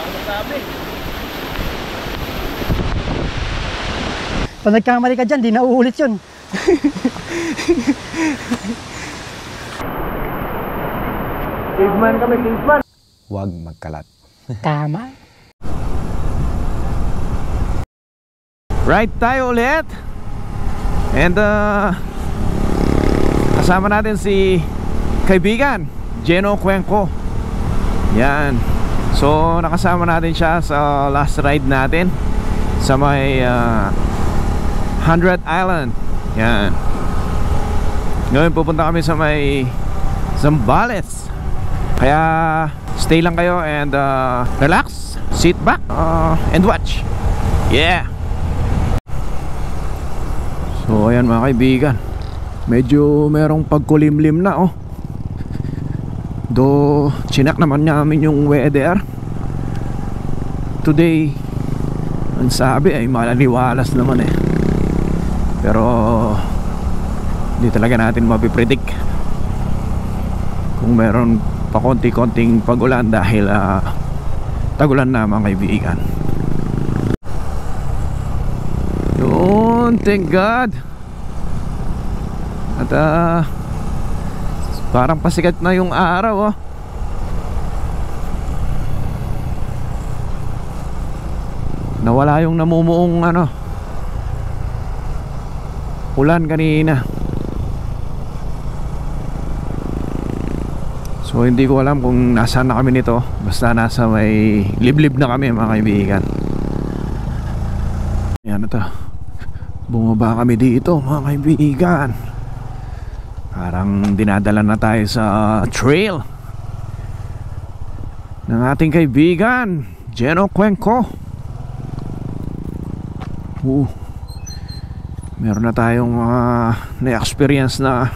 ako masabi. Pag nagkamali ka dyan, di na uulit yun. Caveman kami, caveman. Huwag magkalat. Tama. Ride tayo ulit. And kasama natin si kaibigan Geno Cuenco. Yan. So nakasama natin siya sa last ride natin sa may 100 Island. Yan. Ngayon pupunta kami sa may Zambales. Kaya stay lang kayo and relax, sit back and watch. Yeah. So ayan mga kaibigan, medyo merong pagkulimlim na oh. Do chinak naman namin yung weather. Today ang sabi ay malaliwalas naman eh. Pero hindi talaga natin mapipredict kung meron pa konti-konting pag-ulan dahil tag-ulan na mga kaibigan. Yun, thank God. At parang pasikat na yung araw oh. Nawala yung namumuong ulan kanina. So hindi ko alam kung nasaan na kami nito. Basta nasa may liblib na kami mga kaibigan. Yan ito. Bumaba kami dito mga kaibigan. Parang dinadala na tayo sa trail ng ating kaibigan Geno Cuenco. Meron na tayong na-experience na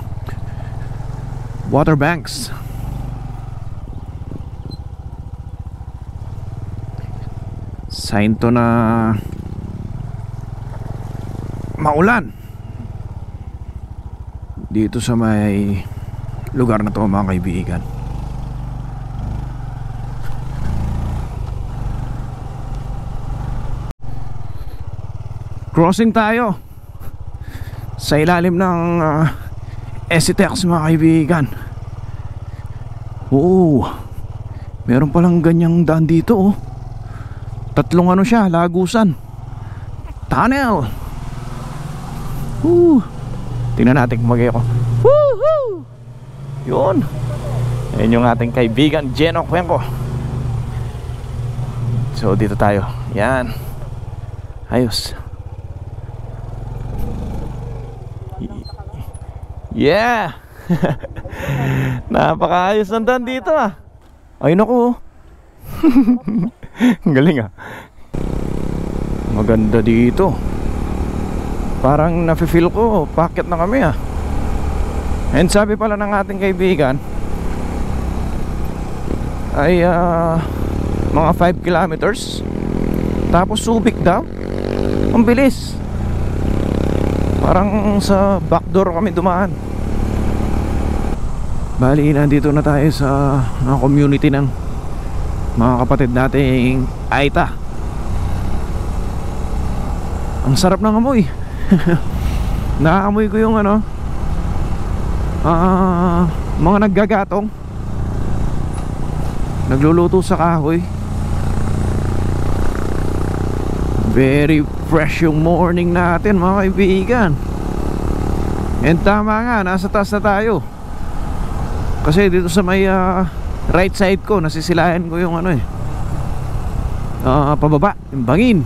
water banks. Sign to na maulan dito sa may lugar na to mga kaibigan. Crossing tayo sa ilalim ng SCTEX mga kaibigan. Meron palang ganyang daan dito oh. Tatlong siya, lagusan. Tunnel. Tingnan natin kung mag-eco. Woohoo! Yun. Ayun yung ating kaibigan Geno Cuenco. So dito tayo. Yan. Ayos. Yeah. Napakaayos ng daan dito ah. Ayun ako. Galing ah. Maganda dito. Parang nafe-feel ko packet na kami ah. And sabi pala ng ating kaibigan ay mga 5 kilometers. Tapos Subic daw. Ang bilis. Parang sa backdoor kami dumaan. Bali nandito na tayo sa community ng mga kapatid nating Aita. Ang sarap ng amoy. Nakaamoy ko yung mga naggagatong, nagluluto sa kahoy. Very fresh yung morning natin mga kaibigan. And tama nga, nasa taas na tayo. Kasi dito sa may right side ko, nasisilayan ko yung pababa, yung bangin.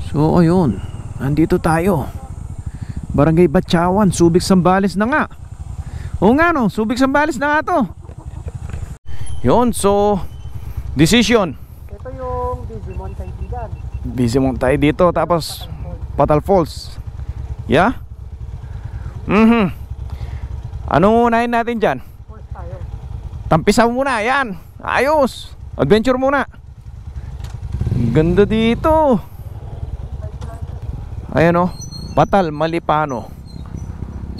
So ayun, nandito tayo. Barangay Batyawan, Subic, Zambales na nga. Oo nga no, Subic, Zambales na nga to. Yun, so decision. Ito yung Bizimon kaibigan. Bizimon tayo dito, tapos Patal Falls. Yeah? Anong unahin natin dyan? Falls tayo. Tampisaw muna, yan. Ayos. Adventure muna. Ganda dito. Ayan o, Patal, Malipano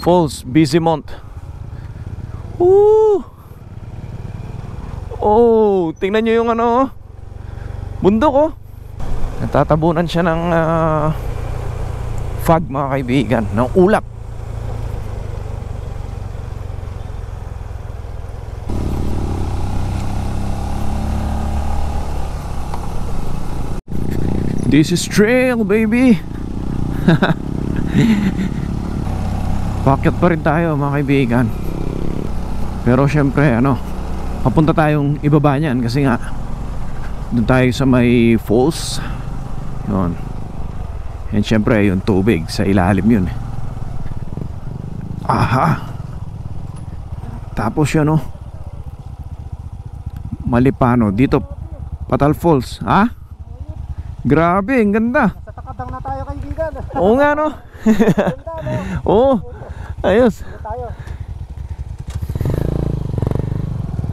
Falls, Bizimont. Woo! Oh, tingnan nyo yung ano, bundok oh. Natatabunan siya ng fog mga kaibigan, ng ulap. This is trail baby. Pakyat pa rin tayo mga kaibigan. Pero syempre ano, papunta tayong ibaba niyan kasi nga doon tayo sa may falls. Yun. And syempre yung tubig sa ilalim yun. Aha. Tapos yun oh, Malipano dito, Patal Falls. Ha? Grabe, ang ganda. Sa takadang na tayo kaibigan. Oo nga no. Ganda no? Oo. Ayos. Dito tayo.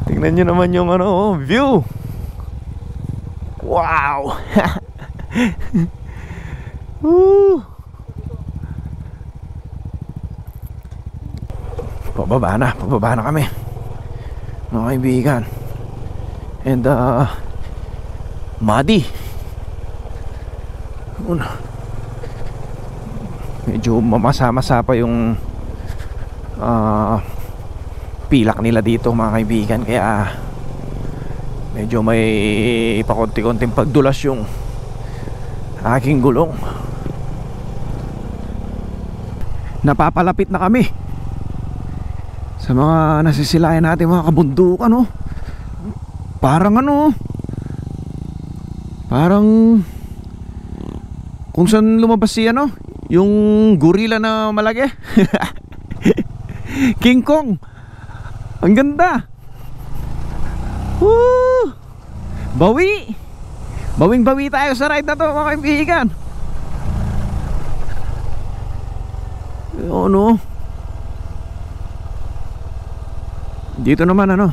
Tingnan nyo naman yung ano, oh, view. Wow. Woo. Pababa na kami mga kaibigan. And muddy. Medyo mamasa-masa pa yung pilak nila dito mga kaibigan. Kaya medyo may pakonti-konting pagdulas yung aking gulong. Napapalapit na kami sa mga nasisilayan natin mga kabundukan no? Parang ano, parang kung saan lumabas si ano, yung gorilla na malaki. King Kong. Ang ganda. Woo! Bawi. Bawing-bawi tayo sa ride na to mga kaibigan. Ano? Dito naman ano,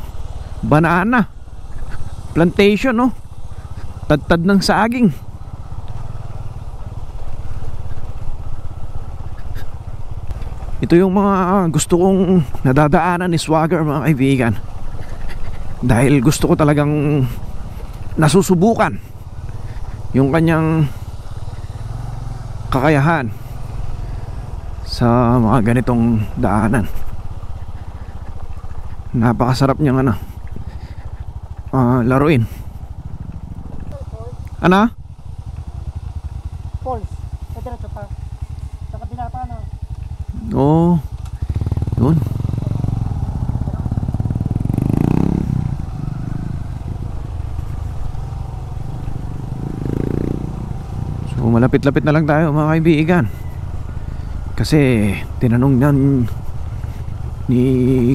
banana plantation no. Tad-tad ng saging. Ito yung mga gusto kong nadadaanan ni Swagger mga kaibigan. Dahil gusto ko talagang nasusubukan yung kanyang kakayahan sa mga ganitong daanan. Napakasarap niyang ano, laruin. Ano? Falls. Sa diretso pa. Sa kabila pa no. Oo. Yun. So malapit-lapit na lang tayo mga kaibigan. Kasi tinanong niyan ni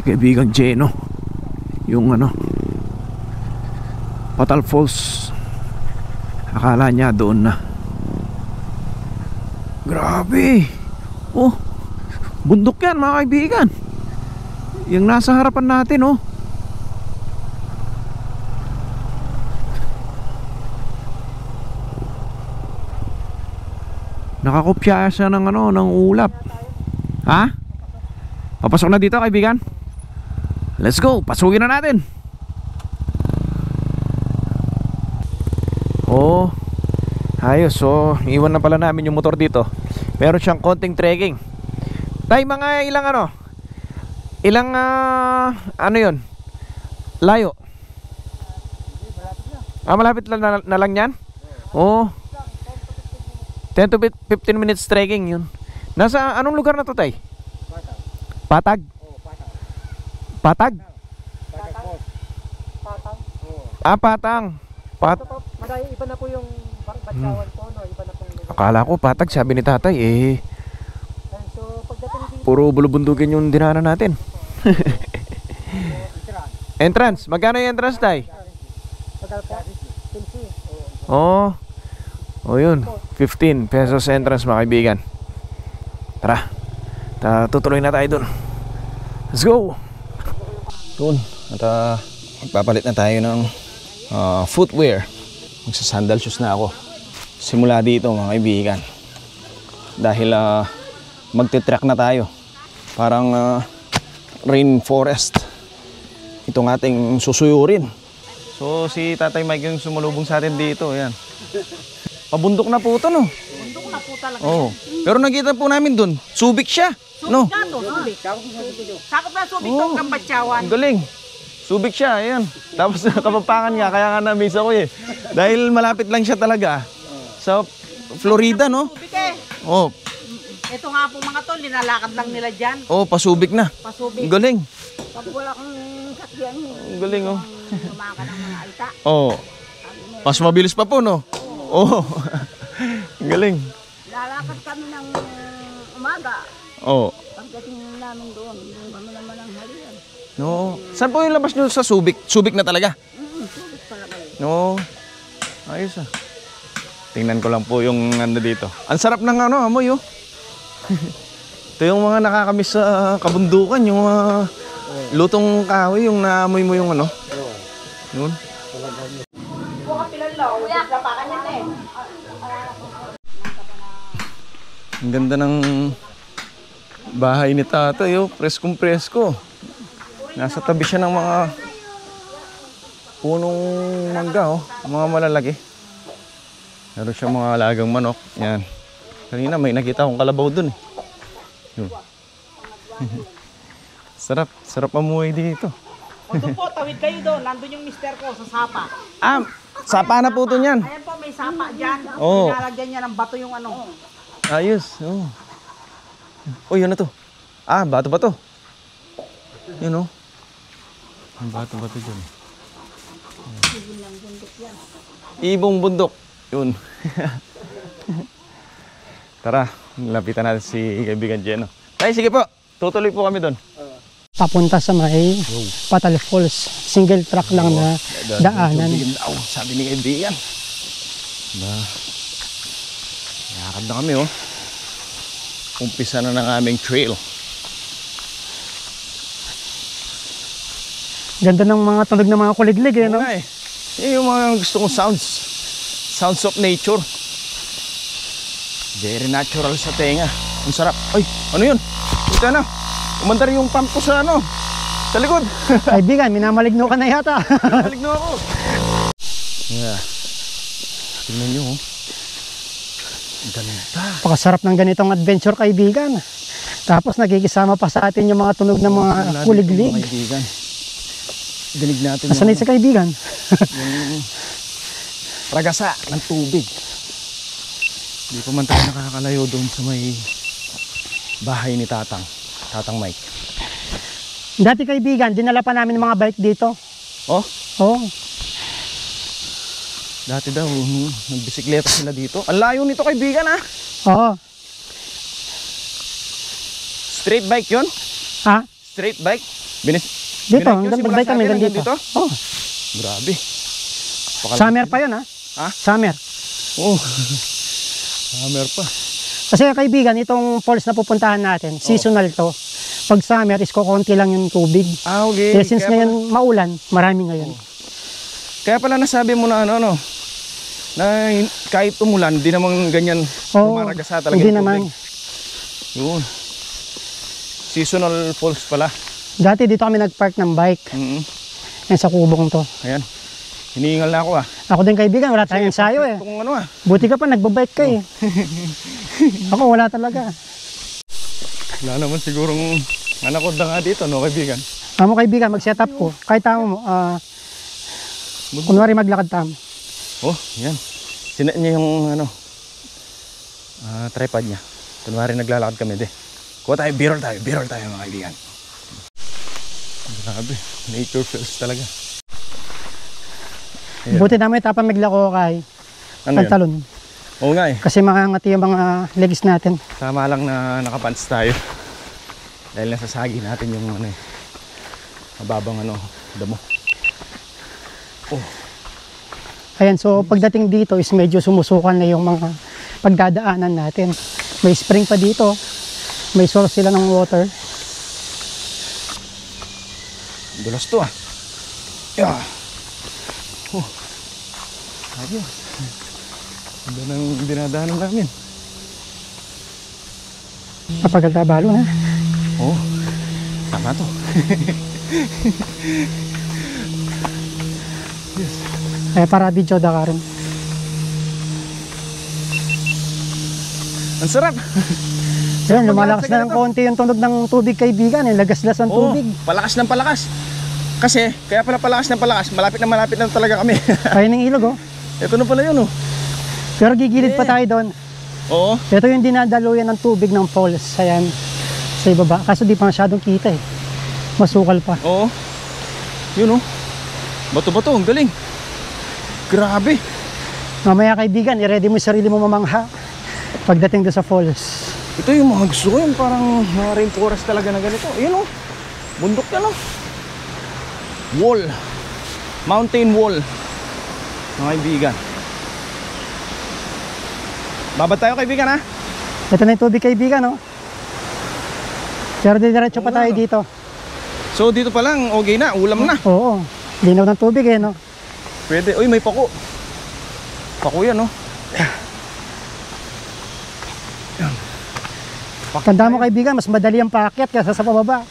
kaibigang Jeno yung ano, Patal Falls. Akala niya doon na. Grabe. Oh, bundok yan mga kaibigan. Yung nasa harapan natin oh. Nakakopya siya ng ano, ng ulap. Ha? Papasok na dito kaibigan. Let's go, pasukin na natin. Oh, ayos. So iwan na pala namin yung motor dito. Meron siyang konting trekking. Tay, mga ilang ano, ilang ano yun, layo? Malapit na lang yan. Oh, 10 to 15 minutes trekking yun. Nasa anong lugar na to, Tay? Patag? Patag? Patang. Madaya, iba na po yung Batsawan po no, iba na po yung lugar. Akala ko Patag, sabi ni tatay eh. So pagdating dito, Puro bulubundukin yung dinaanan natin. Entrance, magkano yung entrance, Tay? tagal po, 15. Oh, oh yun, 15 pesos entrance mga kaibigan. Tara, tutuloy na tayo dun. Let's go. Dun, at magpapalit na tayo ng footwear. Magsasandal shoes na ako. Simula dito mga kaibigan. Dahil magte-trek na tayo. Parang rainforest itong ating susuyurin. So si Tatay Mike yung sumalubong sa atin dito, yan. Pabundok na po ito, no? Bundok na po talaga. Oo. Pero nakita po namin dun, Subic siya, no? Nga to, Subic. Sakop na Subic to, Kambatsawan. Ang galing. Subic siya, ayan. Tapos Kapampangan nga, kaya nga na-miss ako eh. Dahil malapit lang siya talaga sa Florida, no? Subic eh. Oh, Ito nga po mga tol, linalakad lang nila dyan. oh, Pasubic na. Pasubic. Ang galing. Pag wala kang sakyan, Ang galing, oh. lumaka ng mga alta. Oh. Mas mabilis pa po, no? Oh. Ang galing. Lalakad kami ng umaga. Oh. Pagdating namin doon, yung kami naman ang halian. No. Saan po yung labas nyo sa Subic? Subic na talaga? Subic pala kayo. No. Ayos ah. Tingnan ko lang po yung ano dito. Ang sarap ng ano, amoy oh. Ito yung mga nakakamiss sa kabundukan, yung mga lutong kahoy, yung naamoy mo yung ano. Yun. Ang ganda ng bahay ni Tatay, oh. Preskong presko. Nasa tabi siya ng mga punong mangga, oh. Mga malalaki. Meron siya mga alagang manok. Yan. Kanina may nakita akong kalabaw dun eh. Yun. Sarap. Sarap amuhay dito. O doon po, tawid kayo doon. Nandun yung mister ko sa sapa. Ah, sapa na po ito niyan. Ayan po, may sapa dyan. Oo. Nilalagyan niya ng bato yung ano. Ayos. Oh. Oh, yun na to. Ah, bato ba to? Yun oh. Ang bato dyan. Ibong bundok. Yun. Tara, lapitan natin si kaibigan Jeno. Tay, sige po. Tutuloy po kami doon. Papunta sa may Patal Falls. Single track lang na daanan. Sabi ni kaibigan. Yakad na kami oh. Umpisa na ng aming trail. Ganda ng mga tunog ng mga kuliglig eh, no? Okay. Yan yung mga gusto kong sounds. Sounds of nature. Very natural sa tenga. Ang sarap. Ay, ano yun? Ito na. Umandar yung pump ko sa ano. Sa likod. Kaibigan, minamaligno ka na yata. Maligno ako. Yeah. Tingnan nyo oh. Ang ganda. Pakasarap ng ganitong adventure, kaibigan. Tapos nagkikisama pa sa atin yung mga tunog ng mga kuliglig. Mga kaibigan. Dinig natin Nasanay sa kaibigan. yung ragasa ng tubig. Hindi pa man tayo nakakalayo doon sa may bahay ni Tatang Mike. Dati, kaibigan, dinala pa namin mga bike dito. Oh, Oo. dati daw nagbisikleta sila dito. Ang layo nito kaibigan ah. Oo. Straight bike yun? Ha? Straight bike? Dito, Binike yun, nagbike kami simula sa atin dito. hanggang Oh. Grabe. Summer pa yun, ha? Ha? Summer. Oh. Hammer pa. Kasi kaibigan, itong falls na pupuntahan natin, seasonal to. Pag summer is kukunti lang yung tubig. Ah, okay. Kaya since ngayon maulan, marami ngayon. Kaya pala nasabi mo na ano, na kahit umulan, di naman ganyan maragasa talaga hindi yung naman. tubig. Yun. Seasonal falls pala. Dati dito kami nagpark ng bike. Yan sa kubong to. Ayan. Hinihingal na ako ah. Ako din kaibigan, wala tayong ensayo eh. Itong ano ah. Buti ka pa, nagbabike ka eh. Ako wala talaga. Wala naman sigurong anakod na nga dito, no kaibigan? Amo kaibigan, mag-set up ko. Kahit tamo mo, kunwari maglakad tamo. Oh, yan. Sinet niya yung ano, tripod niya. Kunwari naglalakad kami de. Kuha tayo, birol tayo mga kaibigan. Grabe, nature feels talaga. Ayan. Buti naman tapang maglako kay Ano yun? talon. Oo nga eh. Kasi makangati yung mga legs natin. Tama lang na nakapants tayo. Dahil nasasagi natin yung ano eh, mababang ano, damo. Oh. Ayan, so pagdating dito is medyo sumusukan na yung mga pagdadaanan natin. May spring pa dito. May source sila ng water. Dulas to ah. Yeah. Oh. Ayun. Ganda ng dinadaanan namin. Mapagal na balo na. Oh. Tama to. Ay, para video da karon. Ang sarap. Yan, lumalakas na ng konti yung tunog ng tubig, kaibigan. Lagaslas ang Oo, tubig. palakas ng palakas. Kasi, kaya pala palakas ng palakas, malapit na talaga kami. Kaya ng ilog, oh. Ito na pala yun, oh. Pero gigilid pa tayo doon. Oo. Ito yung dinadaluyan ng tubig ng falls. Ayan, sa ibaba. Kaso di pa masyadong kita eh. Masukal pa. Oo. Yun, oh. Bato-bato, ang galing. Grabe. Mamaya, kaibigan, i-ready mo yung sarili mo mamangha pagdating doon sa falls. Ito yung mga gusto ko, yung parang mga rainforest talaga na ganito. Ayun, oh. Bundok yan, oh. Wall. Mountain wall. Mga kaibigan. Babad tayo, kaibigan, ha? Ito na yung tubig, kaibigan, oh. Pero diretso pa tayo dito. So, dito pa lang, okay na, ulam na. Oo. Linaw ng tubig, eh, no? Pwede. Uy, may pako. Pako yan, oh. Tanda mo, kaibigan, mas madali ang paakyat kaysa sa pababa.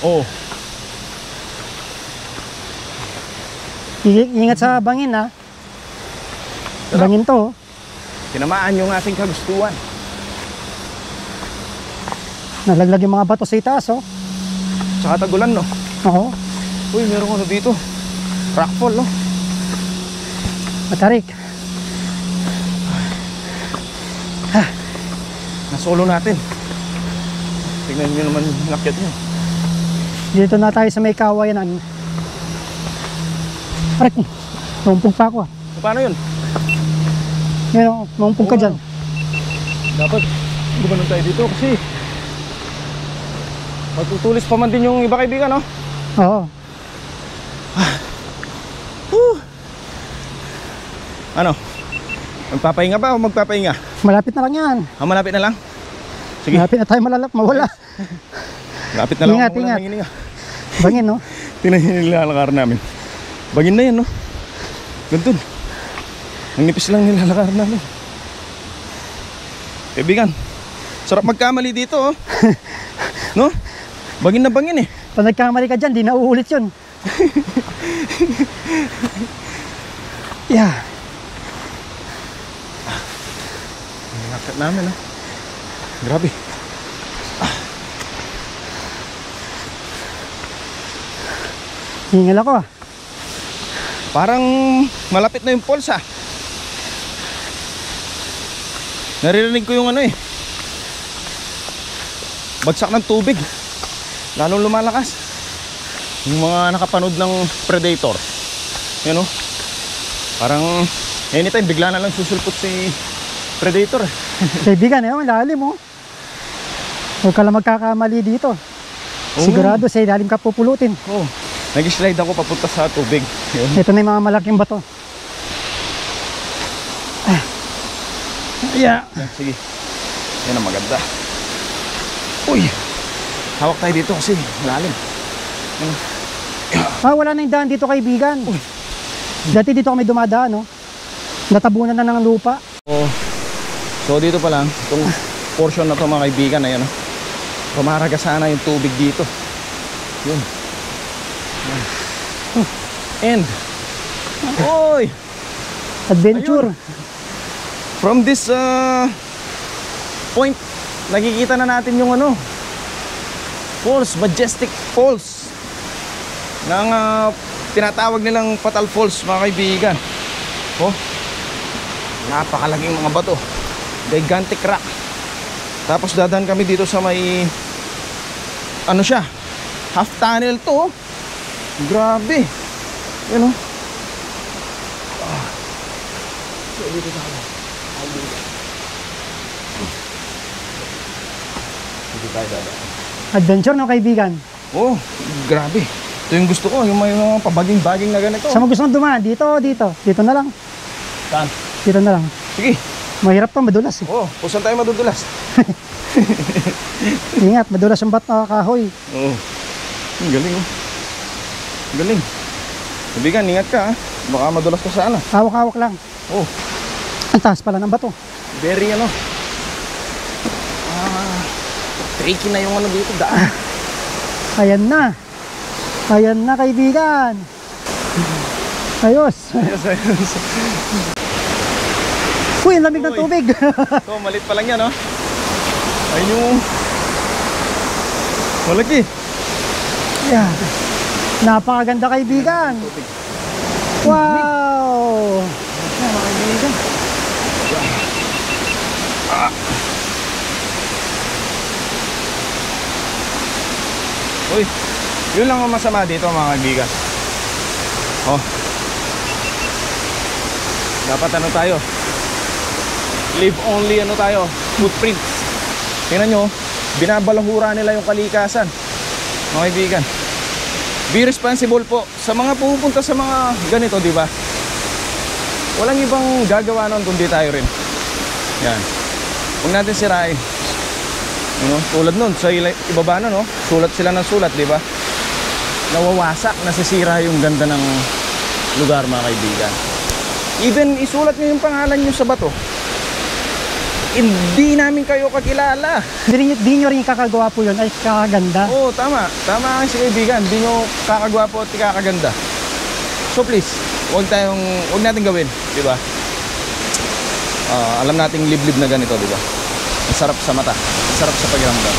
Oo. Ingat sa bangin, ha? Bangin to, oh. Tinamaan yung ating kagustuhan. Nalaglag yung mga bato sa itaas, oh. Tsaka tagulan, no? Oo. Uy, meron ano dito. Rockfall, no? Matarik. Nasolo natin. Tingnan nyo naman yung nakyat nyo. Dito na tayo sa may kawayanan. Arak, mamumpog pa ako, ah. Paano yun? Yan, oh, mamumpog ka Oo. dyan. Dapat gumanon tayo dito kasi magtutulis pa man din yung iba, kaibigan, no? Oo. Ano? Magpapahinga ba o magpapahinga? Malapit na lang yan. Malapit na lang? Sige. Malapit na tayo mawala. Malapit na lang. Ingat, ako muna ingat. ng hininga. Bangin, no? Tingnan nyo yung nilalakar namin. Bangin na yan, no? Gantun. Ang nipis lang nilalakar namin. Kaibigan, sarap magkamali dito, oh. No? Bangin na bangin, eh. Pag nagkamali ka dyan, di na uulit yun. Yeah. Ang nakat namin, ah. Grabe. Hingal ako, ah. Parang malapit na yung falls, ah. Naririnig ko yung ano, eh. Bagsak ng tubig. Lalong lumalakas. Yung mga nakapanood ng Predator. Yan, oh. Parang anytime bigla na lang susulpot si Predator. Kaibigan, eh, malalim, oh. Huwag ka lang magkakamali dito. Sigurado sa ilalim ka pupulutin. Oh, nag-slide ako papunta sa tubig. Yun. Ito na yung mga malaking bato. Yeah. Yan, sige. Yan ang maganda. Uy! Hawak tayo dito kasi malalim. Wala na yung daan dito, kaibigan. Dati dito kami dumadaan, no? Natabunan na ng lupa. Oh. So dito pa lang, itong portion na to, mga kaibigan, ayan, oh. Rumaraga sana yung tubig dito. Yun. Yan. And oy! Adventure. Ayun. From this point, nakikita na natin yung ano, falls, Majestic Falls ng tinatawag nilang Fatal Falls, mga kaibigan. Oh, napakalaking mga bato, gigantic rock. Tapos dadaan kami dito sa may ano siya, half tunnel to, oh. Grabe. Yan, oh. So dito tayo. Dito tayo dadaan. Adventure, no, kaibigan? Oh, grabe. Ito yung gusto ko, yung may mga pabaging-baging na ganito. Saan mo gusto mong dumaan? Dito o dito? Dito na lang. Saan? Dito na lang. Sige. Mahirap to, madulas, eh. Oh, kung saan tayo madudulas? Ingat, madulas yung kahoy. Oo. Ang galing, oh. Ang galing. Kaibigan, ingat ka, ha. Baka madulas ka sana. Hawak-hawak lang. Oh, Ang taas pala ng bato. very ano. Tricky na yung ano dito, daan. Ayan na. Ayan na kaibigan. Ayos. Ayos. Uy, ang lamig ng Uy. tubig. So, malit pa lang yan, oh. Ayun yung malaki. Yeah. Napakaganda kaibigan. Wow. Ayan, mga kaibigan. Uy, yun lang ang masama dito mga kaibigan. Oh. Dapat ano tayo? Live only ano tayo? Footprints. Tingnan nyo, binabalahura nila yung kalikasan. Mga kaibigan. Be responsible po sa mga pupunta sa mga ganito, di ba? Walang ibang gagawa nun kundi tayo rin. Yan. Huwag natin sirain. Ano? Tulad nun, sa ibaba nun, no? Sulat sila ng sulat, di ba? Nawawasak, nasisira yung ganda ng lugar, mga kaibigan. Even isulat nyo yung pangalan nyo sa bato. Hindi namin kayo kakilala. Di nyo rin kakagawa po yun ay kakaganda. Oo, tama. Tama kasi kaibigan. Hindi nyo kakagwapo at kakaganda. So please, huwag natin gawin, di ba? Alam nating liblib na ganito, di ba? Ang sarap sa mata, ang sarap sa pakiramdam.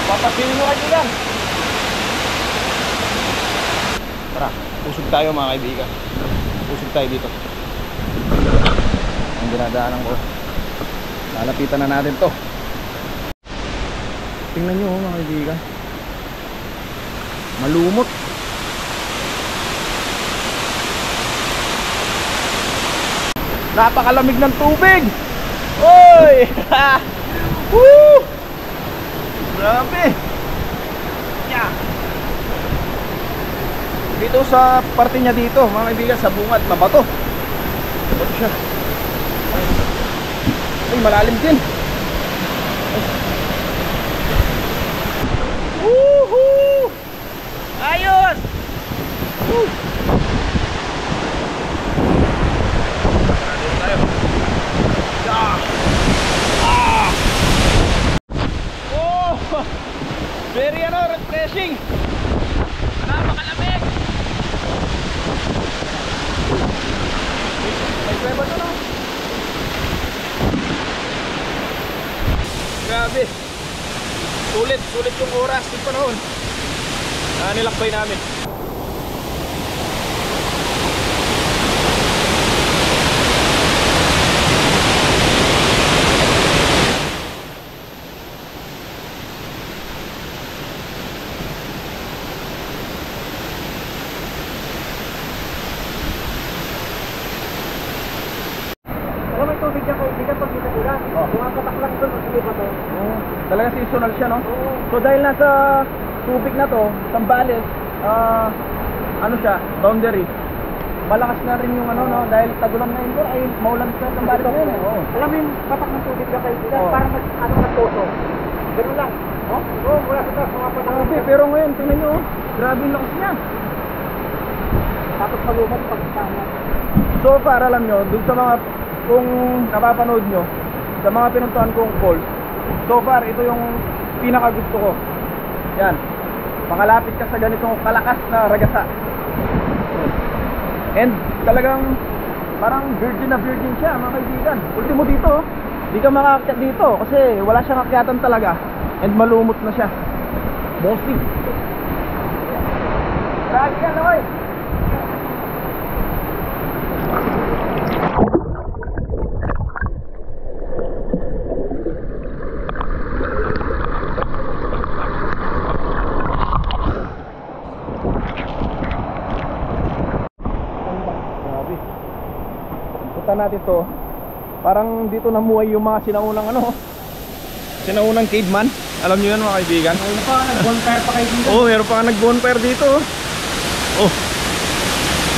Papasinin mo kaibigan. Tara, usog tayo mga kaibigan. Usog tayo dito. Ang dinadaanan ko. Lalapitan na natin to. Tingnan nyo mga kaibigan. Malumot. Napakalamig ng tubig. Oy! Woo! Grabe. Yeah. Dito sa parte niya dito, mga kaibigan, sa bungad, mabato. Mabato siya. Ay, malalim din. Woohoo! Ayos! Woo! Dito tayo. Yeah. Ah! Oh! Very refreshing. Napakalamig. May kuweba to, no? Grabe. Sulit yung oras yung panahon na nilakbay namin. Alam mo yung tubig niya kaibigan pag dito-ulan. Bumapatak lang doon, hindi ba to? Talaga seasonal siya, no? So dahil nasa tubig na to, Sambales, ano siya, boundary. Malakas na rin yung ano, no? Dahil tagulan na yun doon, ay maulan sa Sambales ngayon, eh. Oo. Alam mo yung patak ng tubig niya kaibigan, Oo. parang nagtoso. Ganun lang. Oh? Oo, mula sa taas, bumapatak. Grabe, pero ngayon, tingnan nyo, grabe yung lakas niya. Tapos malumot pag sama. So far, alam nyo, dun sa mga, kung napapanood nyo, sa mga pinuntuhan kong falls, so far, ito yung pinaka gusto ko. Yan, makalapit ka sa ganitong kalakas na ragasa. And talagang parang virgin na virgin siya, mga kaibigan. Ultimo dito, di ka makaakyat dito kasi wala siyang akyatan talaga. And malumot na siya. Bossy. Grabe yan, oy. Natin to, parang dito namuhay yung mga sinaunang ano, sinaunang caveman. Alam niyo yan mga kaibigan? Ayun pa, nag-bonfire pa kayo dito. Oh, meron pa nga nag-bonfire dito. Oh,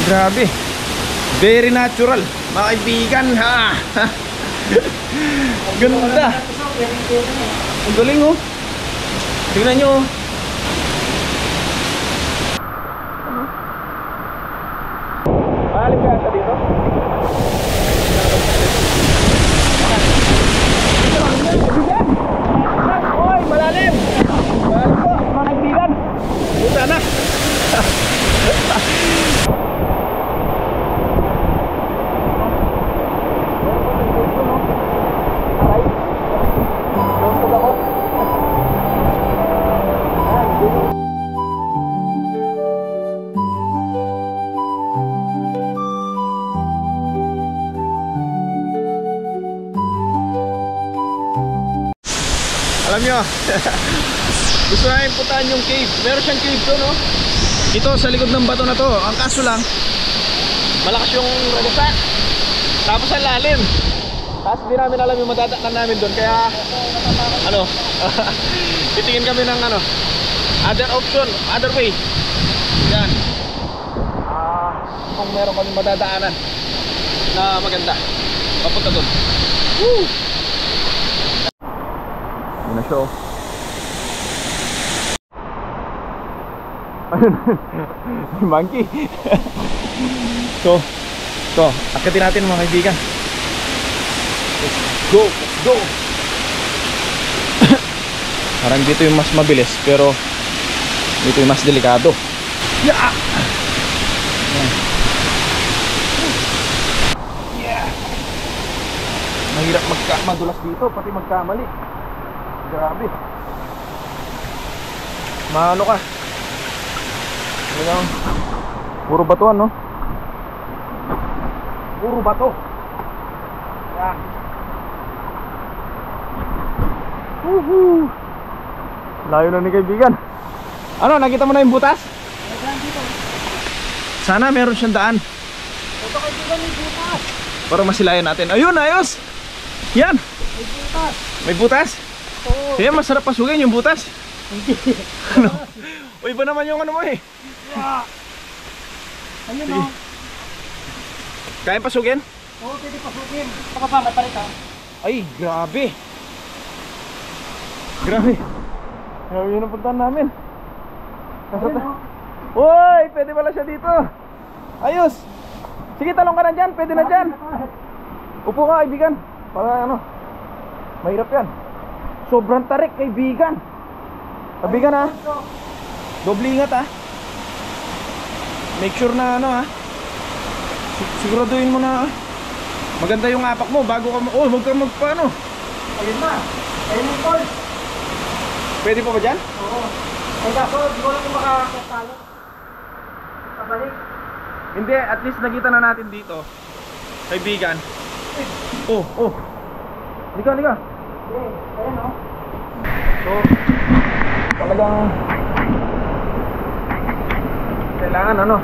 grabe, very natural mga kaibigan, ha. Ganda. Ang galing, oh. Tingnan nyo. Malalim kaya siya dito? Oy, malalim! Malalim po, mga kaibigan. Puta na. Alam nyo, gusto namin puntahan yung cave. Meron siyang cave to, no? Ito sa likod ng bato na to. Ang kaso lang, malakas yung ragasa. Tapos ang lalim. Tapos di namin alam yung madadaanan namin doon. Kaya ano, titingin kami ng ano, other option, other way. Yan. Kung meron kami madadaanan na maganda, papunta doon. Woo! Yun na siya, oh. Ayun. Monkey. So akitin natin mga kaibigan. Let's go, let's go. Parang dito yung mas mabilis, pero dito yung mas delikado. Yeah! Yeah! Mahirap madulas dito, pati magkamali. Grabe. Maano ka? Ayan. Puro batuan, no? Puro bato. Yeah. Woohoo! Layo na ni kaibigan. Ano, nakita mo na yung butas? Sana meron siyang daan. Ito kaibigan, may butas. Para masilayan natin. Ayun, ayos! Yan! May butas. May butas? Oo. Kaya masarap pasugin yung butas. Ano? O iba naman yung ano mo eh. Ayun, Sige. oh. Kaya pasugin? Oo, pwede pasukin. Baka pa, may palit, ha? Ay, grabe. Grabe. Grabe yung napuntahan namin. Ayun, oh. Uy, pwede pala siya dito. Ayos. Sige, talong ka na dyan. Pwede na dyan. Upo ka, kaibigan. Para ano, mahirap yan. Sobrang tarik, kaibigan. Kaibigan, ha. Doble ingat, ha. Make sure na ano, ha. Siguraduhin mo na, ha. Maganda yung apak mo bago ka oh, huwag kang magpaano. Ayun na. Ayun yung call. Pwede pa ba dyan? Oo. Ay, kaso, di ko lang kung makakasalo. Pabalik. Hindi, at least nakita na natin dito, kaibigan. Oh. Liga. Okay. Ayun, oh. So, talagang kailangan ano,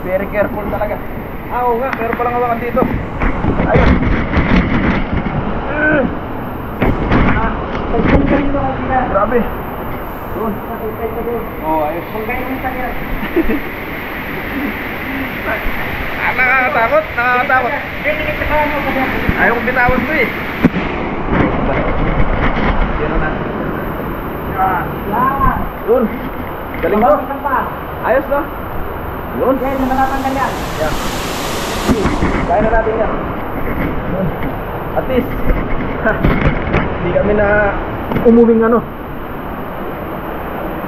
very careful talaga. Oo nga, meron palang hawakan dito. Ayun. Pagkong kayo na kaibigan. Grabe. Doon. Nakikay ka doon. Oh, ayos. Kung kayo yung sakyan. Nakakatakot. Hindi, tiniktasahan mo kasi. Ayaw kong bitawan to eh. Yan na. Yan. Yun. Galing mo. Isang pa. Ayos no? Yun. Yan, na matatanggal yan. Yeah. Kaya na natin yan. At least hindi kami na umubing ano,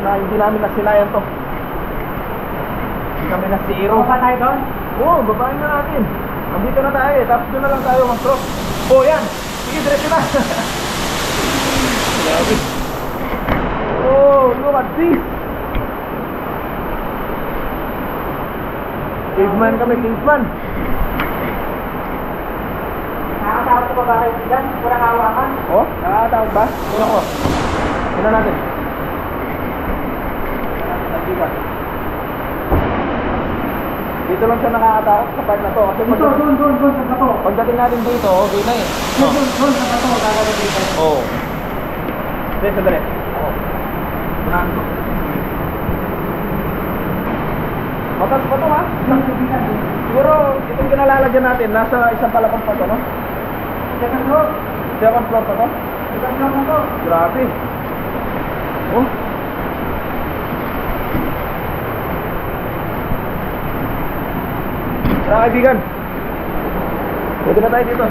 na hindi namin nasilayan to. Hindi kami na zero. Ano pa tayo doon? Oo, babain na natin. Nandito na tayo eh, tapos doon na lang tayo mag-cross. Oh yan, sige diretso na. Grabe. Oh, look at this. Caveman kami, caveman. Nakakatawag ko ba ba kayo dyan? Walang hawakan. Oh, nakakatawag ba? Tingnan ko. Tingnan natin. Dito lang siya nakakatawag sa part na to. Kasi Dito, doon, sa bato. pagdating natin dito, okay na eh. Doon, sa bato. Gagawin dito. Oo. Hindi, sandali. Oo. Unahan ko. Mataas pa to ha? Siguro, itong kinalalagyan natin, nasa isang palapag pa to, no? Second floor. Second floor pa to? Second floor na to. Grabe. Oh. Mga kaibigan, pwede na tayo dito.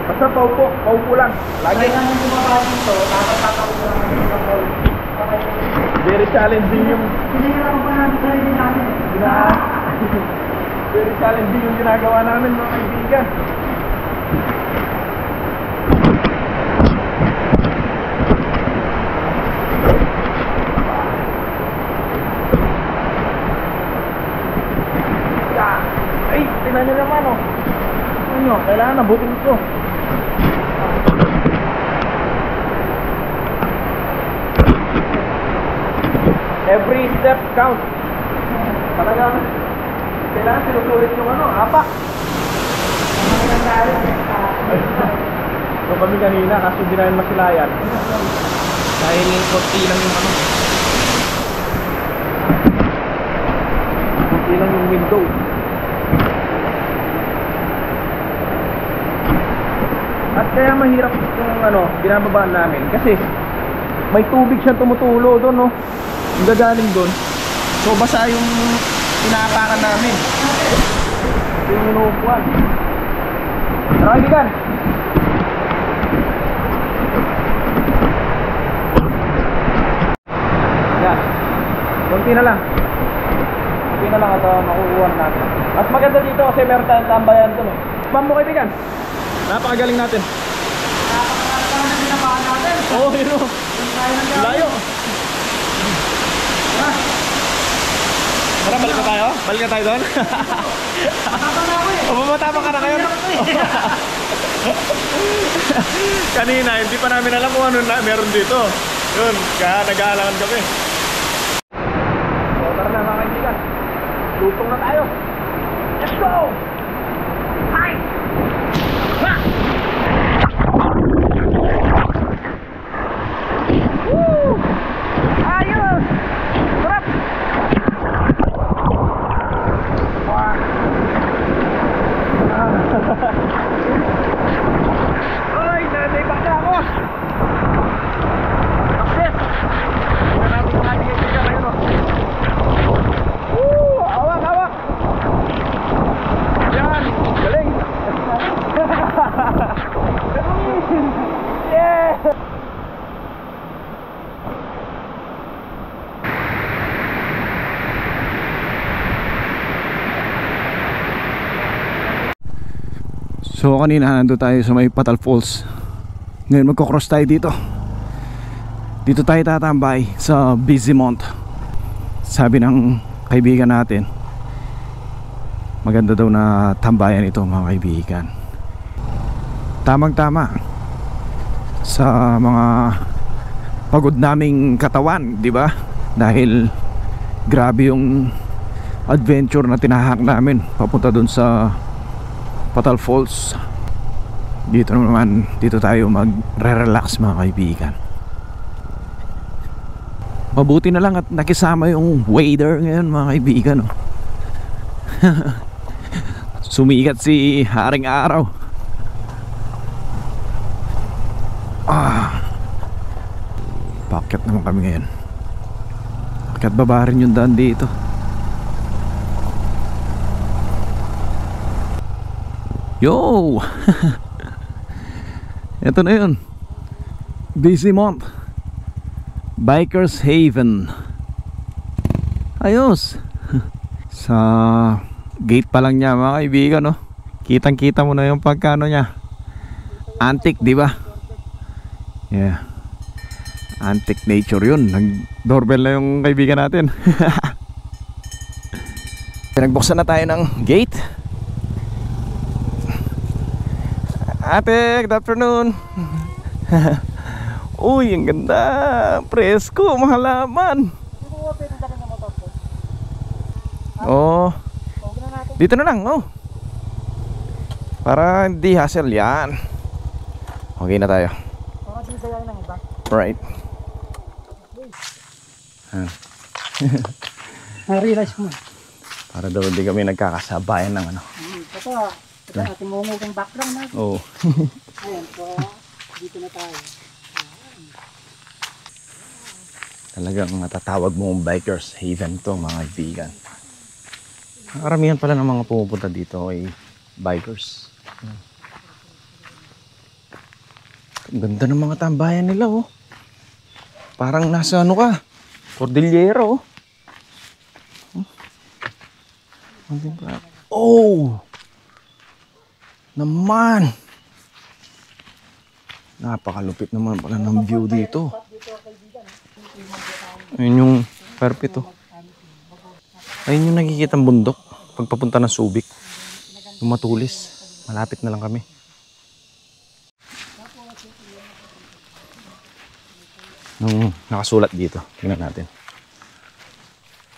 Basta paupo lang. Lagi Kaya namin bumaba dito, dapat tatawag lang namin sa call. Okay. very challenging yung Sinigyan pa namin sarili namin. very challenging yung ginagawa namin, mga kaibigan. Ay, tingnan nyo naman, oh. Ano, kailangan nabutin ko. Every step counts. Talagang kailangan sinusulit yung ano, apak. Kung kami kanina, kaso hindi namin masilayan. Dahil konti lang yung ano. Konti lang yung window. At kaya mahirap yung ano, binababaan namin. Kasi may tubig siyang tumutulo doon, no? Yung gagaling doon. So basa yung inaapakan namin. Ito yung inuupuan. Naragigan! Yan. Kunti na lang. Kunti na lang at makukuha natin. Mas maganda dito kasi meron tayong tambayan doon, eh. Ma'am mo kaibigan, napakagaling natin. Napakakatawa na sinabahan natin. Oo, yun o. Layo. Tara, balik na tayo? Balik na tayo doon? Matapang na ako eh. O, mamatapang ka na ngayon? Kanina, hindi pa namin alam kung ano na meron dito. Yun, kaya nag-aalangan kami. So, tara na mga kaibigan. Lutong na tayo. Let's go! Hi! Ha! Woo! Ayos! Sarap! Ay, nanay-back na ako! Success! Tingnan natin yung ating kaibigan ngayon, oh. Woo! Hawak, hawak! Yan! Galing! Yeah! So kanina nandun tayo sa may Patal Falls. Ngayon magkocross tayo dito. Dito tayo tatambay sa Bizimont. Sabi ng kaibigan natin, maganda daw na tambayan ito, mga kaibigan. Tamang tama sa mga pagod naming katawan, di ba? Dahil grabe yung adventure na tinahak namin papunta dun sa Patal Falls. Dito naman, dito tayo magre-relax, mga kaibigan. Mabuti na lang at nakisama yung wader ngayon, mga kaibigan, oh. Sumikat si Haring Araw. Pakyat naman kami ngayon. Pakyat baba rin yung daan dito. Yo! Ito na yun, Bizimont Bikers Haven. Ayos. Sa gate pa lang niya, mga kaibigan, no? Kitang kita mo na yung pagkano niya. Antique, di ba? Yeah, antique nature yun. Nag-doorbell na yung kaibigan natin. Nagbuksan na tayo ng gate. Ate, good afternoon. Uy, ang ganda. Presko, mahalaman. Oh, dito na lang, oh. Para hindi hassle yan. Okay na tayo. Right. Na-realize ko mo. Para daw hindi kami nagkakasabayan ng ano. Ito ating mungugong background na. Oo. Ayan, so dito na tayo. Talagang matatawag mong bikers haven to, mga kaibigan. Karamihan pala ng mga pumupunta dito ay bikers. Ang ganda ng mga tambayan nila, oh. Parang nasa ano ka, Cordillera, oh. Oh! Naman! Napakalupit naman pala ng view dito. Ayun yung perfect, oh. Ayun yung nakikita ng bundok pagpapunta ng Subic. Yung matulis. Malapit na lang kami. Nakasulat dito. Tingnan natin.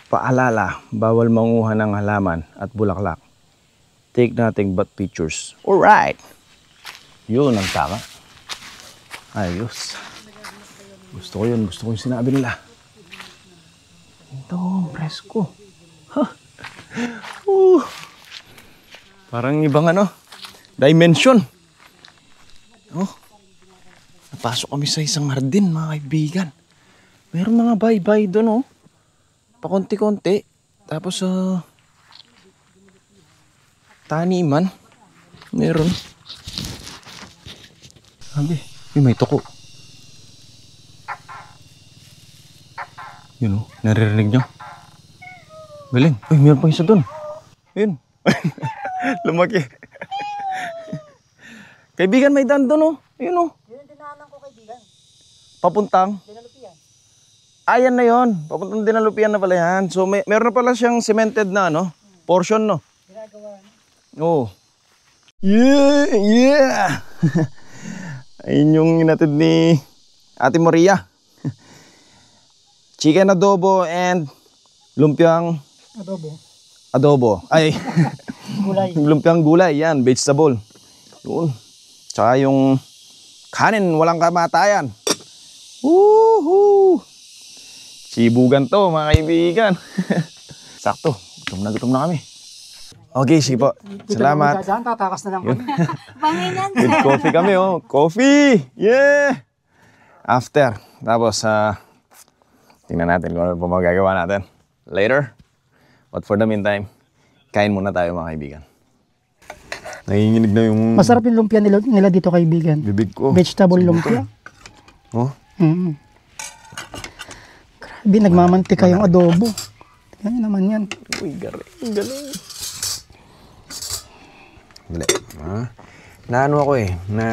Paalala, bawal manguha ng halaman at bulaklak. Take nothing but pictures. Alright! Yun ang tama. Ayos. Gusto ko yun. Gusto ko yung sinabi nila. Ito, presko. Huh. Parang ibang ano, dimension. Oh. Napasok kami sa isang hardin, mga kaibigan. Meron mga baybay doon, oh. Pakonti-konti. Tapos, taniman. Meron. Sabi, may tuko. Yun, oh. Naririnig nyo? Galing. Uy, meron pang isa doon. Yun. Lumaki. Kaibigan, may daan doon, oh. Yun, oh. Yun ang dinaanan ko, kaibigan. Papuntang? Dinalupian. Ayan na yon. Papuntang Dinalupian na pala yan. So, meron na pala siyang cemented na, ano? Portion, no? Ginagawa. Oo. Yeah! Yeah! Ayun yung inatid ni Ate Maria. Chicken adobo and lumpiang adobo. Ay, Gulay. lumpiang gulay. Yan, vegetable. Yun. Tsaka yung kanin, walang kamatayan. Woohoo! Sibugan to, mga kaibigan. Sakto, gutom na kami. Okay, sige po. Salamat. Dito na tatakas na lang kami. Panginan. With coffee kami, oh. Coffee! Yeah! After. Tapos, tingnan natin kung ano pa magagawa natin. Later. But for the meantime, kain muna tayo, mga kaibigan. Nanginginig na yung Masarap yung lumpia nila dito, kaibigan. bibig ko. Vegetable lumpia. Oh, Grabe, nagmamantika yung adobo. Tingnan naman yan. uy, galing. Dali. Naano ako eh, na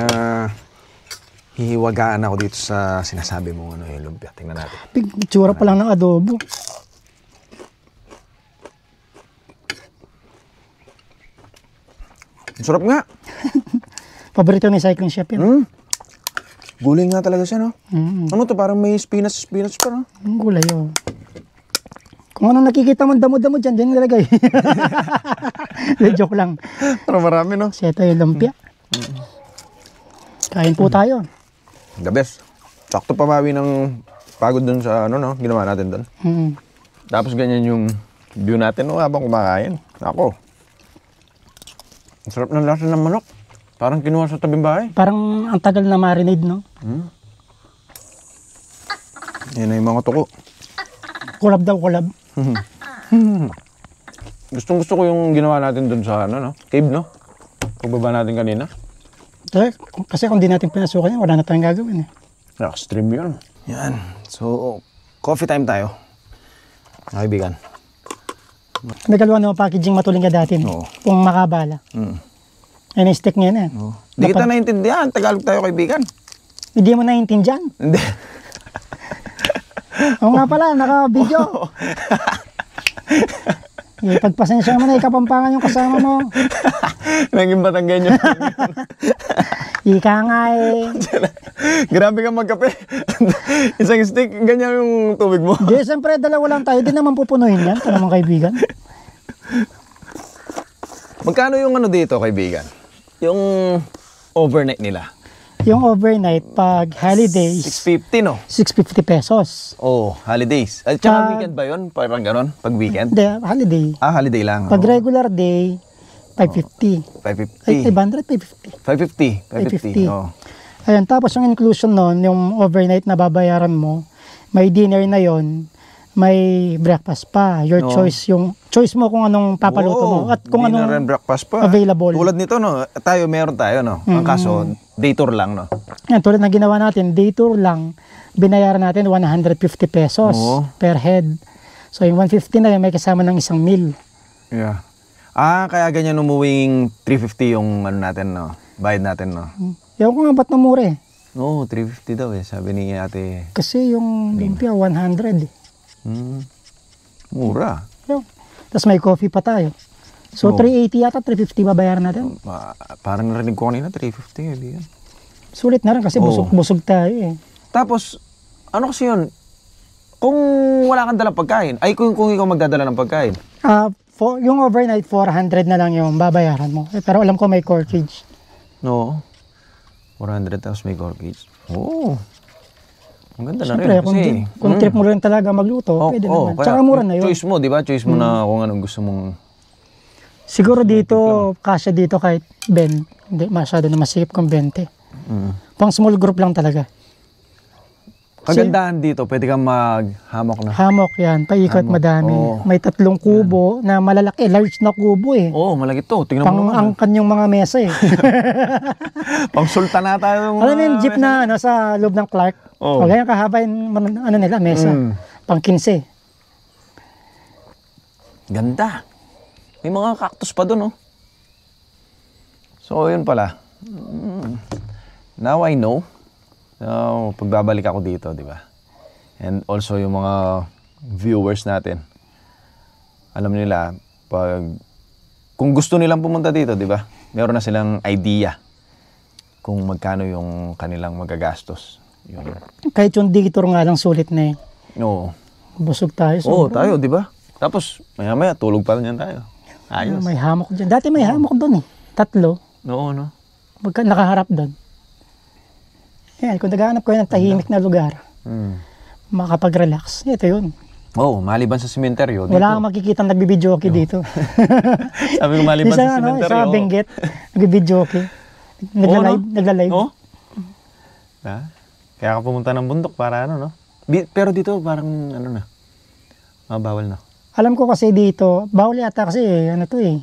hihiwagaan ako dito sa sinasabi mo, ano, yung lumpia. Tingnan natin. Itsura pa lang ng adobo. Ang sarap nga. Paborito ni Cycling Chef yan. Gulay nga talaga siya, no? Mm. Ano to, parang may spinach pa, no? Ang gulay, oh. Kung ano nakikita mo damo-damo dyan, dyan nilagay. Joke lang. Pero marami, no? Kasi ito yung lumpia. Kain po tayo. The best. Sakto pamawi ng pagod dun sa, ano, no? Ginawa natin dun. Tapos ganyan yung view natin, no? Habang kumakain. Ako. Ang sarap ng lasa ng manok. Parang kinuha sa tabing bahay. Parang ang tagal na marinade, no? Yan na yung mga tuko. Kulab daw, kulab. Gusto ko yung ginawa natin dun sa, ano, no? Cave, no? Pagbaba natin kanina. Kasi kung di natin pinasukan yan, wala na tayong gagawin, eh. Stream yun. Yan. So, coffee time tayo. Mga kaibigan. May kalwa na packaging matuling ka dati, Oo. kung makabala. Ayun yung stick niya na. Di kita naintindihan. Tagalog tayo, kaibigan. Hindi mo naiintindihan. Hindi. Oo nga pala, naka-video. Pagpasensya mo na, ikapampangan yung kasama mo. Naging Batanggenyo. Ika nga eh. Grabe ka magkape. Isang stick, ganyan yung tubig mo. Di, siyempre, dalawa lang tayo. Di naman pupunuhin yan. Ito naman, kaibigan. Magkano yung ano dito, kaibigan? Yung overnight nila? Yung overnight, pag holidays, 650, no? 650 pesos. Oh, holidays. At saka weekend ba yun? Parang ganon? Pag weekend? Hindi, holiday. Ah, holiday lang. Pag regular day, 550. 550. Ay, 500, 550. 550. 550. Oh. Ayan, tapos yung inclusion nun, yung overnight na babayaran mo, May dinner na yon, may breakfast pa. Your Oo. choice, yung choice mo kung anong papaluto mo at kung dinner anong and breakfast pa. available. Tulad nito, no? Meron tayo, no? Ang kaso, day tour lang, no? Yan, tulad na ginawa natin, day tour lang, binayaran natin 150 pesos Oo. per head. So yung 150 na yun, may kasama ng isang meal. Yeah. Kaya ganyan umuwing 350 yung ano natin, no? Bayad natin, no? Ewan ko nga ba't namura eh. Oo, 350 daw eh. Sabi ni ate. Kasi yung lumpia, 100 eh. Mura. Yun. Tapos may coffee pa tayo. So Oo. 380 yata, 350 babayaran natin. Parang narinig ko kanina, 350. Hindi yan. Sulit na rin kasi Oo. busog tayo eh. Tapos, ano kasi yun? Kung wala kang dalang pagkain, kung ikaw magdadala ng pagkain. Yung overnight, 400 na lang yung babayaran mo. Pero alam ko may corkage. No. 400 tapos may corkage. Oo. Ang ganda na Siyempre, rin. Kasi, kung trip mo rin talaga magluto, pwede naman. Tsaka mura na yun. Choice mo, di ba? Choice mo na kung anong gusto mong... Siguro dito, kasya dito kahit 20. Hindi masyado na masikip kung 20. Pang small group lang talaga. Kagandahan dito, pwede kang maghamok na. Hammock yan, paikot Hammock, madami. oo. May 3 kubo na malalaki, large na kubo eh. Oo, malaki to. Tingnan mo naman. Pang-angkan yung mga mesa eh. Pang sultan na tayo. Alam mo yung jeep na ano, sa loob ng Clark? Oo. O ganyan kahaba yung ano nila, mesa. Pang 15. Ganda. May mga cactus pa doon, oh. So, yun pala. Now I know. So, pagbabalik ako dito, di ba? And also yung mga viewers natin. Alam nila, kung gusto nilang pumunta dito, di ba? Meron na silang idea kung magkano yung kanilang magagastos. Yun. Kahit yung detour nga lang sulit na eh. Oo. Busog tayo. Oo, sobra. tayo, di ba? Tapos, maya-maya, tulog pa rin yan tayo. Ayos. May hammock dyan. Dati may hammock doon eh. 3. Oo, no? Nakaharap doon. Yan, kung naghahanap ko ng tahimik na lugar, makapag-relax. Ito yun. Oo, maliban sa sementeryo. Wala kang makikita nagbibidyoke dito. Sabi ko maliban sa sementeryo. Sa Benguet, nagbibidyoke. Nagla-live. Oo? Kaya ka pumunta ng bundok para ano, no? Pero dito parang ano na, bawal na. Alam ko kasi dito, bawal yata kasi ano to eh,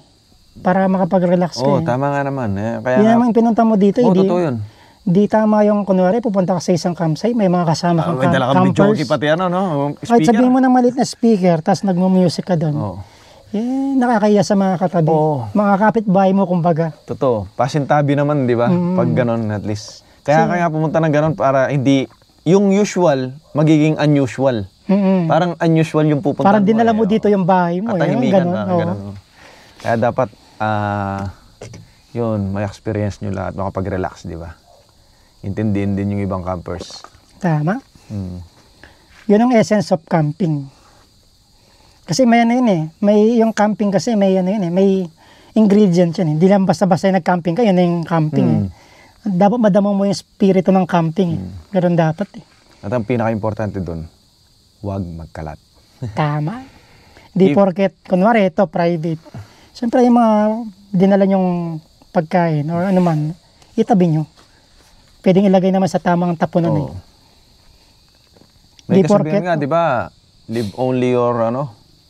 para makapag-relax ka. Oo, eh. tama nga naman. Kaya Yun naman pinunta mo dito. Oo, di, totoo yun. Di tama yung kunwari, pupunta ka sa isang campsite, may mga kasama kang May dala kang campers. bityoki pati ano, no? Kahit Speaker. sabihin mo ng maliit na speaker, tapos nagmo-music ka doon. Oo. Eh, nakakaya sa mga katabi. Oo. Mga kapitbahay mo, kumbaga. Totoo. Pasintabi naman, di ba? Pag ganon, at least. Kaya pumunta ng ganon para hindi, yung usual, magiging unusual. Parang unusual yung pupunta Parang mo. dinala mo dito yung bahay mo. At tahimikan, Ganon, oo. ganon. Kaya dapat, yun, may experience nyo lahat, makapag-relax, di ba? Intindihin din yung ibang campers. Tama. Yun ang essence of camping. Kasi may ano yun eh. May yung camping kasi may ano yun eh. May ingredients yun eh. Hindi lang basta-basta yung nag-camping ka, yun na yung camping eh. Dapat madama mo yung spirito ng camping eh. Ganun dapat eh. At ang pinaka-importante dun, huwag magkalat. Tama. Di porket, kunwari ito, private. Siyempre yung mga dinala nyong pagkain or ano man, itabi nyo. Pwedeng ilagay naman sa tamang tapunan eh. May Di kasabihan porket- nga, di ba? Leave only your,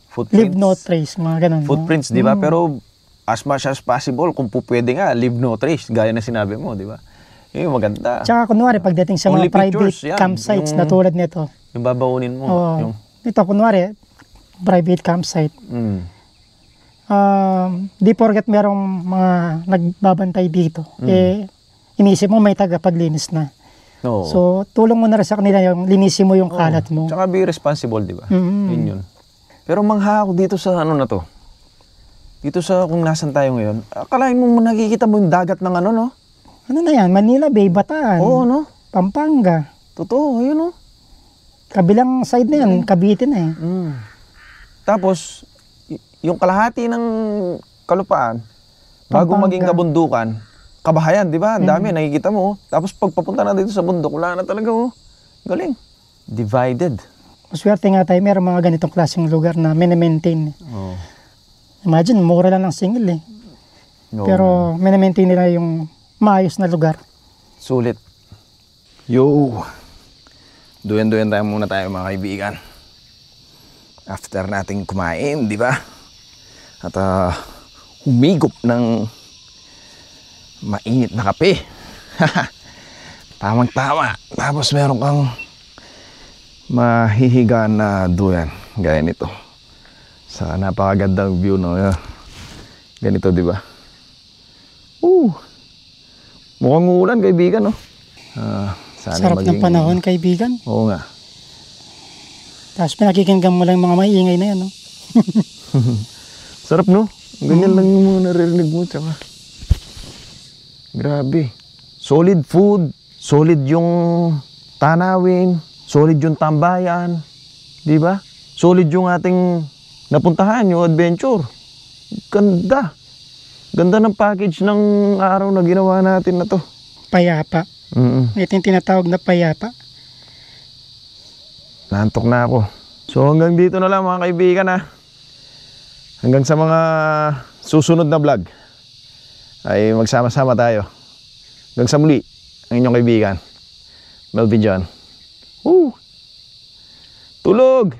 footprints. Leave no trace, mga ganun. Footprints, di ba? Pero as much as possible, kung pwede nga, leave no trace. Gaya na sinabi mo, di ba? Yun yung maganda. Tsaka kunwari, pagdating sa Only mga private pictures, yan. campsites Yung- na tulad nito. Yung babaunin mo. Oo. Yung, Ito, kunwari, private campsite. Di porket merong mga nagbabantay dito. Eh, inisip mo may tagapaglinis na. no. So, tulong mo na rin sa kanila yung linisin mo yung kalat mo. Tsaka be responsible, di ba? Mm. Yun. Pero mangha ako dito sa ano na to. Dito sa kung nasan tayo ngayon. Akalain mo nakikita mo yung dagat ng ano, no? Ano na yan? Manila Bay, Bataan, Oo, no? Pampanga. Totoo, ayun, no? Kabilang side na yan, Cavite na eh. Tapos, yung kalahati ng kalupaan, bago Pampanga. maging kabundukan, kabahayan, di ba? Ang dami, nakikita mo. Tapos pagpapunta na dito sa bundok, wala na talaga, oh. Galing. Divided. Maswerte nga tayo, meron mga ganitong klaseng lugar na mini-maintain. Oh. Imagine, mura lang ng single eh. No, Pero mini-maintain nila yung maayos na lugar. sulit. Yo. Duyan-duyan tayo muna tayo mga kaibigan. After nating kumain, di ba? At humigop ng mainit na kape. Tamang-tama. Tapos meron kang mahihiga na duyan. Gaya nito. Sa napakagandang view, no? Ganito, di ba? Mukhang uulan, kaibigan, no? Sana Sarap ng panahon, kaibigan. Oo nga. Tapos pinakikinggan mo lang mga maiingay na yan, no? Sarap, no? Ganyan lang yung mga naririnig mo. Tsaka, grabe. Solid food. Solid yung tanawin. Solid yung tambayan. Di ba? Solid yung ating napuntahan, yung adventure. Ganda. Ganda ng package ng araw na ginawa natin na to. Payapa. Ito yung tinatawag na payapa. Naantok na ako. So hanggang dito na lang mga kaibigan, ha. Hanggang sa mga susunod na vlog ay magsama-sama tayo. Hanggang sa muli, ang inyong kaibigan, Melvin John. Tulog!